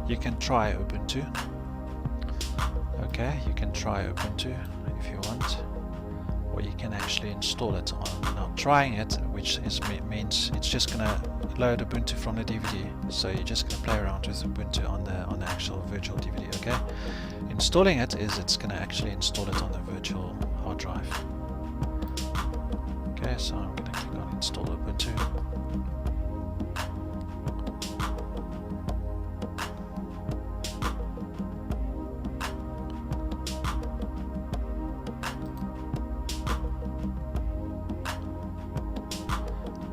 you can try Ubuntu. Okay, you can try Ubuntu if you want, or you can actually install it on. Now trying it, which means it's just gonna load Ubuntu from the DVD, so you're just gonna play around with Ubuntu on the actual virtual DVD. Okay, installing it is it's gonna actually install it on the virtual hard drive. Okay, so I'm gonna click on install Ubuntu.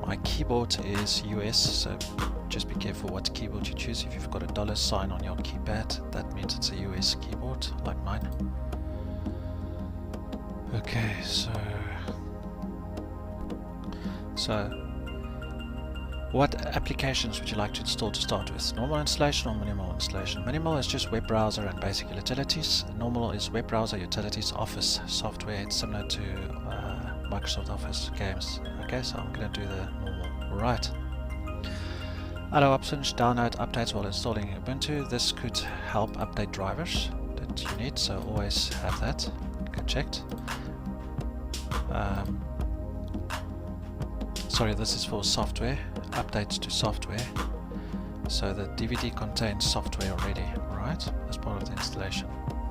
My keyboard is US, so just be careful what keyboard you choose. If you've got a $sign on your keypad, that means it's a US keyboard, like mine. Okay, so what applications would you like to install to start with? Normal installation or minimal installation? Minimal is just web browser and basic utilities. Normal is web browser, utilities, Office software. It's similar to Microsoft Office games. Okay, so I'm going to do the normal. Right. Other options: download updates while installing Ubuntu. This could help update drivers that you need, so always have that. Get checked. Sorry, this is for software, updates to software. So the DVD contains software already, right, as part of the installation.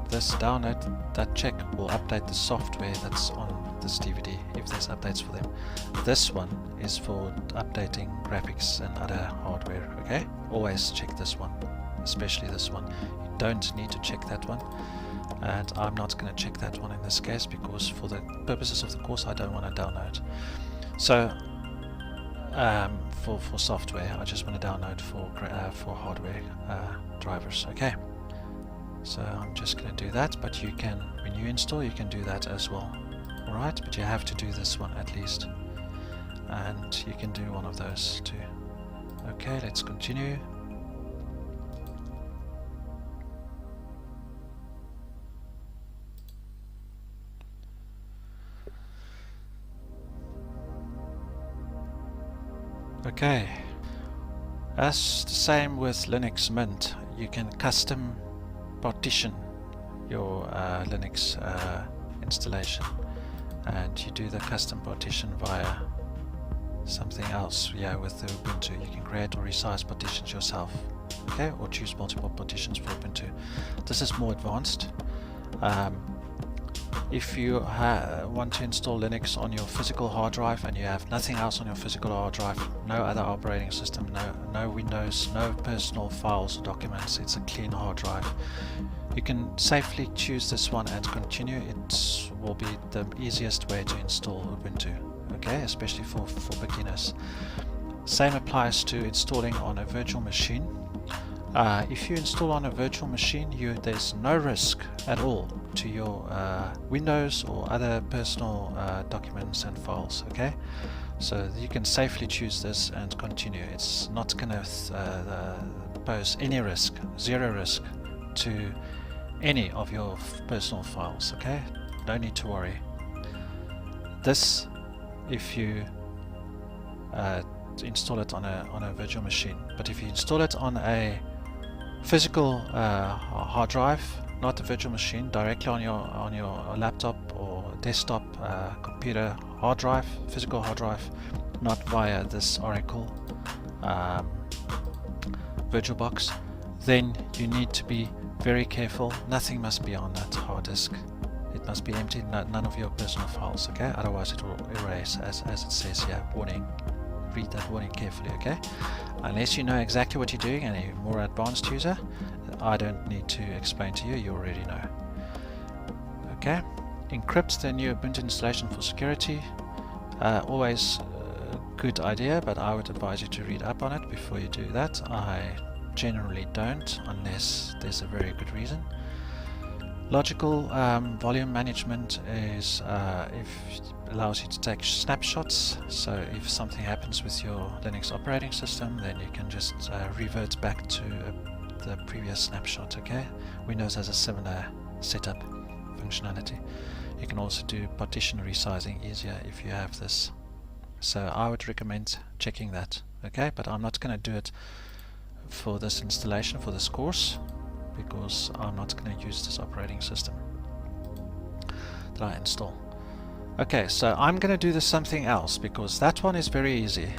This download, that check will update the software that's on this DVD, if there's updates for them. This one is for updating graphics and other hardware, okay? Always check this one, especially this one. You don't need to check that one. And I'm not going to check that one in this case because for the purposes of the course I don't want to download. So for software I just want to download for hardware drivers. Okay, so I'm just going to do that, but you can, when you install, you can do that as well. Alright, but you have to do this one at least, and you can do one of those too. Okay, let's continue. Okay, as the same with Linux Mint, you can custom partition your Linux installation, and you do the custom partition via something else. Yeah, with the Ubuntu you can create or resize partitions yourself, okay, or choose multiple partitions for Ubuntu. This is more advanced. If you want to install Linux on your physical hard drive and you have nothing else on your physical hard drive, no other operating system, no Windows, no personal files or documents, it's a clean hard drive, you can safely choose this one and continue. It will be the easiest way to install Ubuntu, okay, especially for beginners. Same applies to installing on a virtual machine. If you install on a virtual machine, there's no risk at all to your Windows or other personal documents and files, okay? So you can safely choose this and continue. It's not going to pose any risk, zero risk to any of your personal files, okay? No need to worry. This, if you install it on a virtual machine, but if you install it on a physical hard drive, not a virtual machine, directly on your laptop or desktop computer hard drive, physical hard drive, not via this Oracle VirtualBox, then you need to be very careful. Nothing must be on that hard disk. It must be empty, none of your personal files, okay? Otherwise it will erase, as it says here. Warning. Read that warning carefully, okay? Unless you know exactly what you're doing and you're a more advanced user, I don't need to explain to you, you already know. Okay, encrypt the new Ubuntu installation for security. Always a good idea, but I would advise you to read up on it before you do that. I generally don't, unless there's a very good reason. Logical volume management is allows you to take snapshots, so if something happens with your Linux operating system, then you can just revert back to the previous snapshot, okay? Windows has a similar setup functionality. You can also do partition resizing easier if you have this. So I would recommend checking that, okay? But I'm not going to do it for this installation, for this course, because I'm not going to use this operating system that I install. Okay, so I'm going to do this something else, because that one is very easy.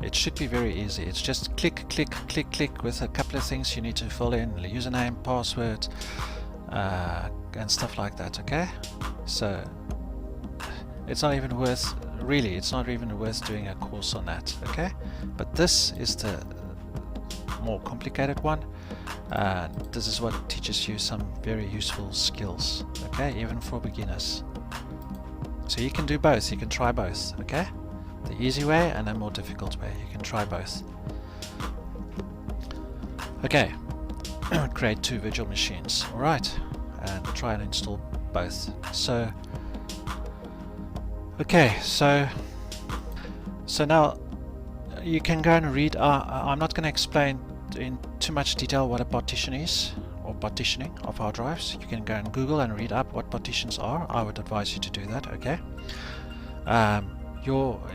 It should be very easy. It's just click, click, click, click with a couple of things you need to fill in, username, password, and stuff like that. Okay, so it's not even worth, really, it's not even worth doing a course on that. Okay, but this is the more complicated one. This is what teaches you some very useful skills. Okay, even for beginners. So you can do both. You can try both. Okay, the easy way and a more difficult way. You can try both. Okay, create 2 virtual machines. All right, and try and install both. So okay, so now you can go and read. I'm not going to explain in too much detail what a partition is, or partitioning of hard drives. You can go and Google and read up what partitions are. I would advise you to do that. Okay.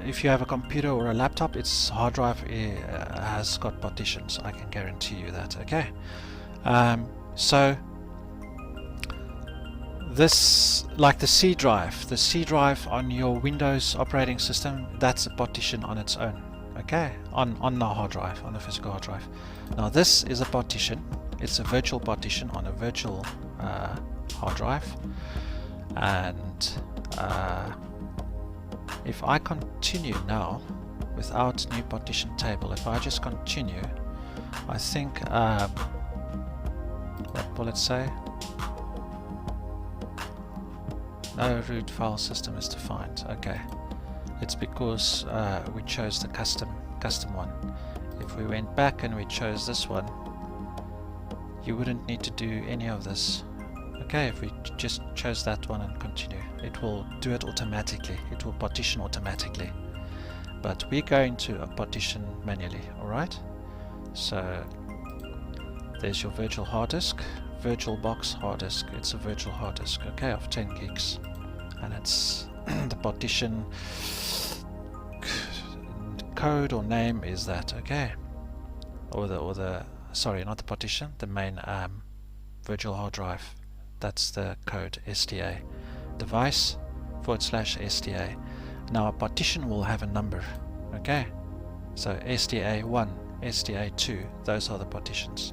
If you have a computer or a laptop, its hard drive has got partitions. I can guarantee you that. Okay. So this, like the C drive on your Windows operating system, that's a partition on its own. Okay, on the hard drive, on the physical hard drive. Now this is a partition. It's a virtual partition on a virtual hard drive. And if I continue now without new partition table, if I just continue, I think what will it say? No root file system is defined. Okay, it's because we chose the custom one. If we went back and we chose this one, you wouldn't need to do any of this. Okay, if we just chose that one and continue, it will do it automatically. It will partition automatically. But we're going to partition manually. Alright, so there's your virtual hard disk, VirtualBox hard disk. It's a virtual hard disk, okay, of 10 gigs, and it's the partition code or name is that. Okay, or the sorry, not the partition, the main virtual hard drive. That's the code STA, device /STA. Now a partition will have a number. Okay, so STA1, STA2, those are the partitions.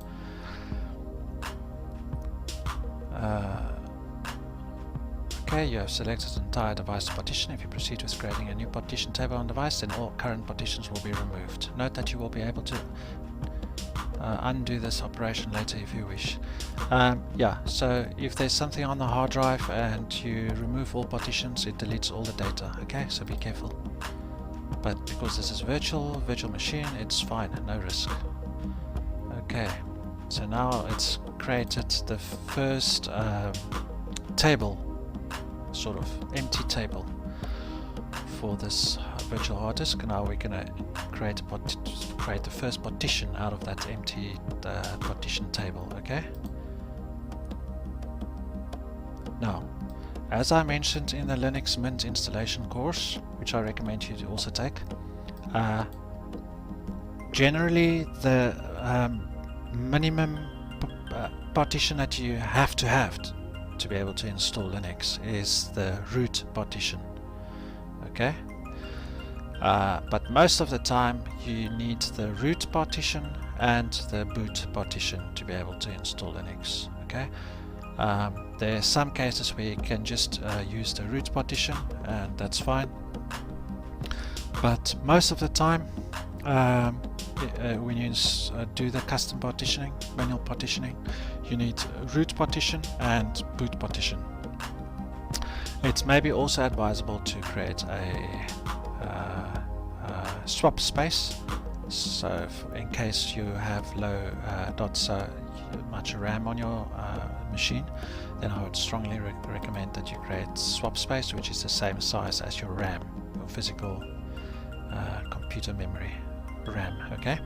Okay, you have selected the entire device partition. If you proceed with creating a new partition table on device, then all current partitions will be removed. Note that you will be able to undo this operation later if you wish. Yeah, so if there's something on the hard drive and you remove all partitions, it deletes all the data. Okay, so be careful. But because this is virtual machine, it's fine, no risk. Okay, so now it's created the first table, sort of empty table for this virtual hard disk. Now we're going to create the first partition out of that empty partition table. Okay. Now, as I mentioned in the Linux Mint installation course, which I recommend you to also take, generally the minimum partition that you have to be able to install Linux is the root partition. Okay, but most of the time you need the root partition and the boot partition to be able to install Linux. Okay, there are some cases where you can just use the root partition, and that's fine, but most of the time when you do the custom partitioning, manual partitioning, you need root partition and boot partition. It's maybe also advisable to create a swap space, so in case you have low not so much RAM on your machine, then I would strongly recommend that you create swap space, which is the same size as your RAM, your physical computer memory RAM. Okay,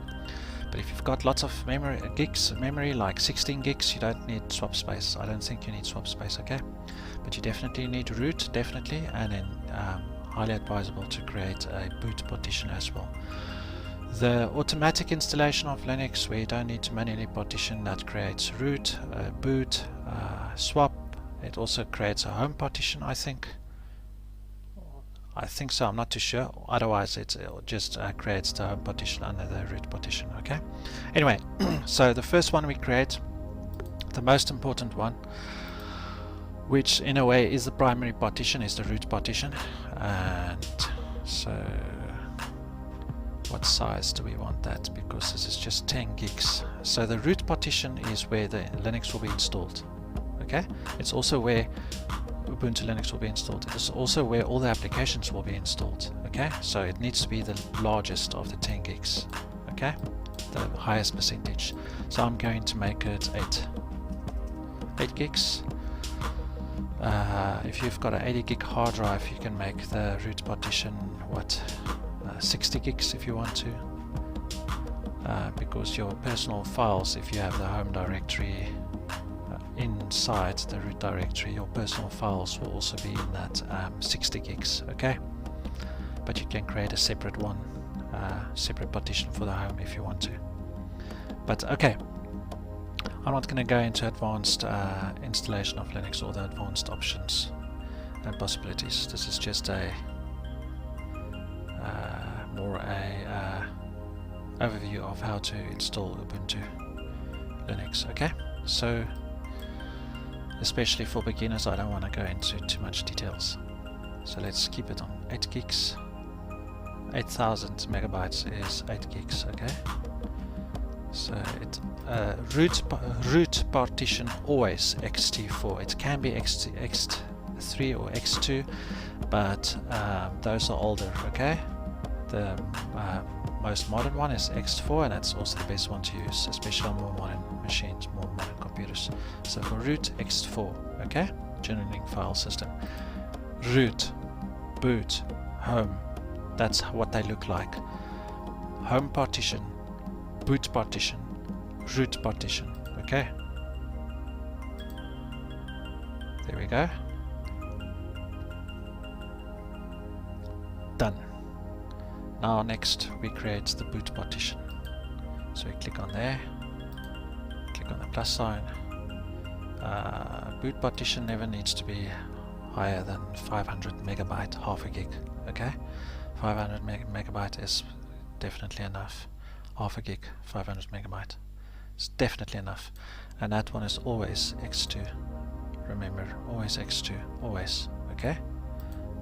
but if you've got lots of memory like 16 gigs, you don't need swap space. I don't think you need swap space. Okay, but you definitely need root, definitely, and then highly advisable to create a boot partition as well. The automatic installation of Linux, where you don't need to manually partition, that creates root, boot, swap. It also creates a home partition, I think. I think so, I'm not too sure. Otherwise it just creates the home partition under the root partition. Okay. Anyway, so the first one we create, the most important one, which in a way is the primary partition, is the root partition. And so what size do we want that? Because this is just 10 gigs. So the root partition is where the Linux will be installed. Okay. It's also where Ubuntu Linux will be installed. It is also where all the applications will be installed. Okay, so it needs to be the largest of the 10 gigs. Okay, the highest percentage. So I'm going to make it 8 gigs. If you've got an 80 gig hard drive, you can make the root partition 60 gigs if you want to, because your personal files, if you have the home directory inside the root directory, your personal files will also be in that 60 gigs. Okay, but you can create a separate one, separate partition for the home if you want to. But okay, I'm not going to go into advanced installation of Linux or the advanced options and possibilities. This is just a more a overview of how to install Ubuntu Linux. Okay, so especially for beginners, I don't want to go into too much details. So let's keep it on 8 gigs. 8000 megabytes is 8 gigs. Okay. So it root partition always ext4. It can be x3 or x2, but those are older. Okay. The most modern one is x4, and that's also the best one to use, especially on more modern machines, more modern computers. So for root, x4. Okay, generating file system. Root, boot, home. That's what they look like. Home partition, boot partition, root partition. Okay, there we go. Done. Now next we create the boot partition. So we click on there, click on the plus sign. Boot partition never needs to be higher than 500 megabyte, half a gig. Okay, 500 megabyte is definitely enough. Half a gig, 500 megabyte. It's definitely enough. And that one is always x2. Remember, always x2, always. Okay,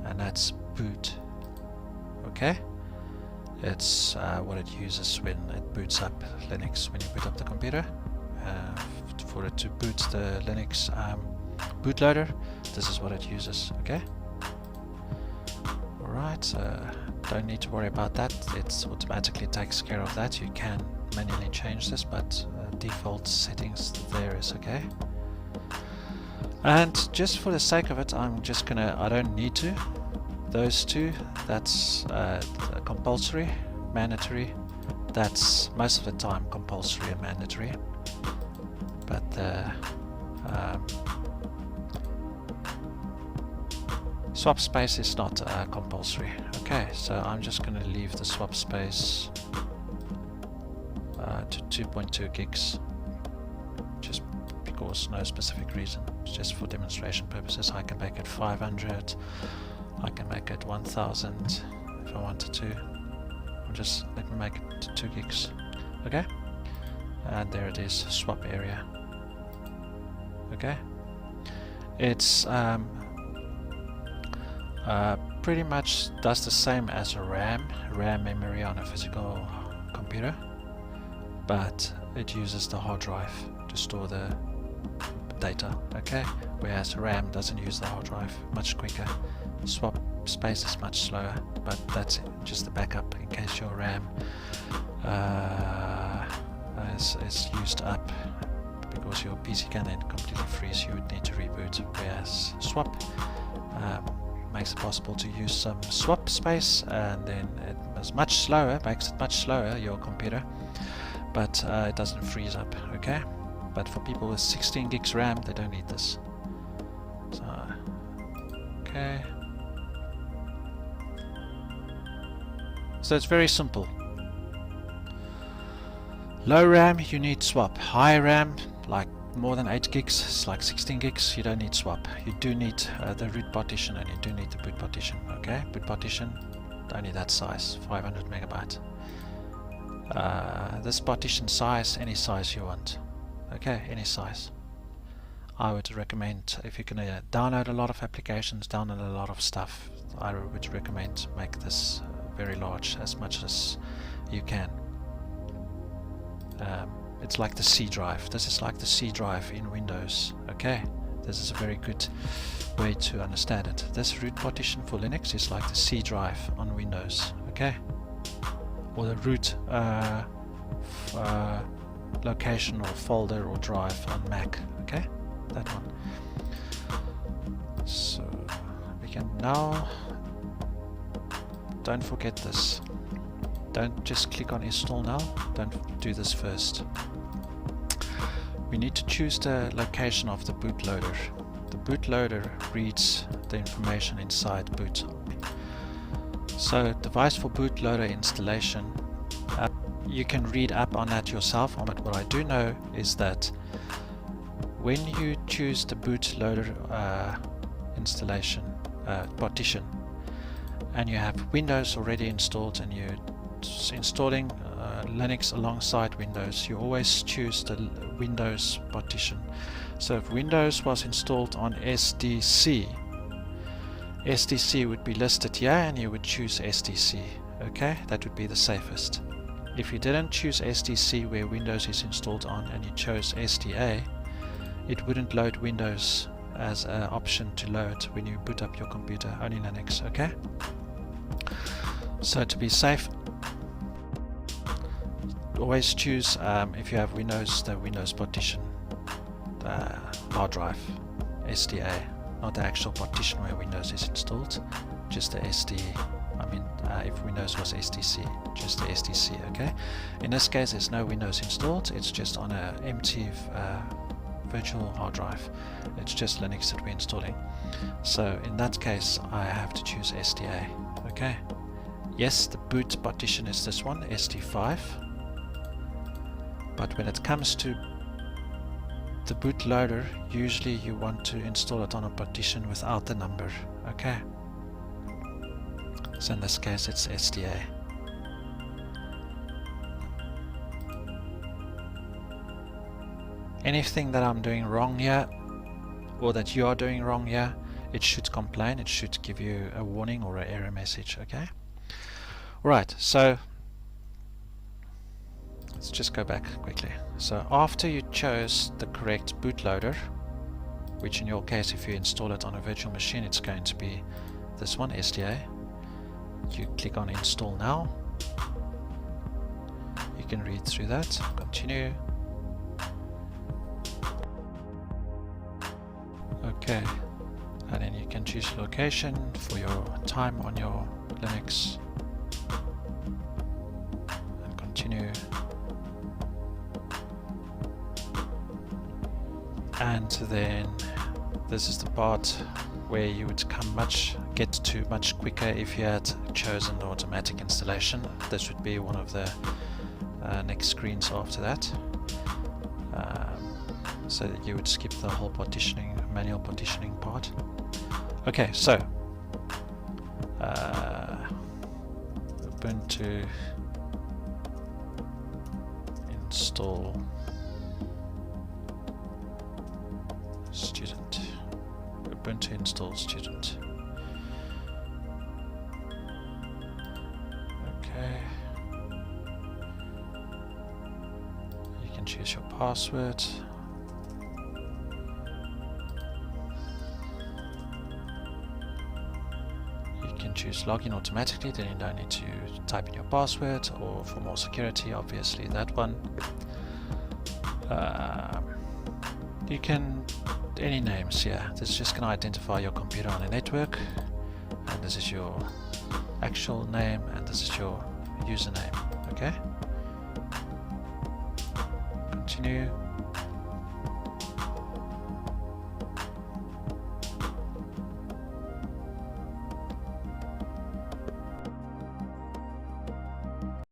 and that's boot. Okay. It's what it uses when it boots up Linux, when you boot up the computer. For it to boot the Linux bootloader, this is what it uses. Okay. Alright, don't need to worry about that. It automatically takes care of that. You can manually change this, but default settings there is okay. And just for the sake of it, I'm just gonna, I don't need to. Those two, that's compulsory, mandatory. That's most of the time compulsory and mandatory. But the swap space is not compulsory. Okay, so I'm just going to leave the swap space to 2.2 gigs, just because, no specific reason. It's just for demonstration purposes. I can make it 500. I can make it 1000 if I wanted to. Or just let me make it to 2 gigs. Okay, and there it is, swap area. Okay, it's pretty much does the same as a RAM memory on a physical computer, but it uses the hard drive to store the data. Okay, whereas RAM doesn't use the hard drive, much quicker. Swap space is much slower, but that's just the backup in case your RAM is used up, because your PC can then completely freeze. You would need to reboot, whereas swap makes it possible to use some swap space, and then it is much slower, makes it much slower, your computer, but it doesn't freeze up. Okay, but for people with 16 gigs RAM, they don't need this. So okay, so it's very simple. Low RAM, you need swap. High RAM, like more than 8 gigs, it's like 16 gigs, you don't need swap. You do need the root partition, and you do need the boot partition. Okay, boot partition, only that size, 500 megabyte. This partition size, any size you want. Okay, any size. I would recommend, if you're going to download a lot of applications, download a lot of stuff, I would recommend make this very large, as much as you can. It's like the C drive. This is like the C drive in Windows. Okay, this is a very good way to understand it. This root partition for Linux is like the C drive on Windows. Okay, or the root location or folder or drive on Mac. Okay, that one. So we can now, don't forget this. Don't just click on install now, don't do this first. We need to choose the location of the bootloader. The bootloader reads the information inside boot. So device for bootloader installation, you can read up on that yourself, but what I do know is that when you choose the bootloader installation partition, and you have Windows already installed and you're installing Linux alongside Windows, you always choose the Windows partition. So if Windows was installed on SDC, SDC would be listed here and you would choose SDC. Okay, that would be the safest. If you didn't choose SDC where Windows is installed on and you chose SDA, it wouldn't load Windows as an option to load when you boot up your computer, only Linux. Okay, so to be safe, always choose, if you have Windows, the Windows partition hard drive, SDA, not the actual partition where Windows is installed, just the SD. I mean, if Windows was SDC, just the SDC. Okay, in this case there's no Windows installed, it's just on an empty virtual hard drive, it's just Linux that we're installing. So in that case I have to choose SDA. Okay, yes, the boot partition is this one, SD5, but when it comes to the bootloader, usually you want to install it on a partition without the number. Okay, so in this case it's SDA. Anything that I'm doing wrong here, or that you are doing wrong here, it should complain, it should give you a warning or an error message. Okay, right, so let's just go back quickly. So after you chose the correct bootloader, which in your case, if you install it on a virtual machine, it's going to be this one, SDA. You click on install now. You can read through that, continue. Okay, and then you can choose your location for your time on your Linux and continue. And then this is the part where you would get to much quicker if you had chosen the automatic installation. This would be one of the next screens after that, so that you would skip the whole partitioning, manual partitioning part. Okay, so Ubuntu install student. Ubuntu install student. Okay. You can choose your password. You can choose login automatically, then you don't need to type in your password, or for more security, obviously that one. You can, any names here. This is just going to identify your computer on a network, and this is your actual name, and this is your username. Okay, continue.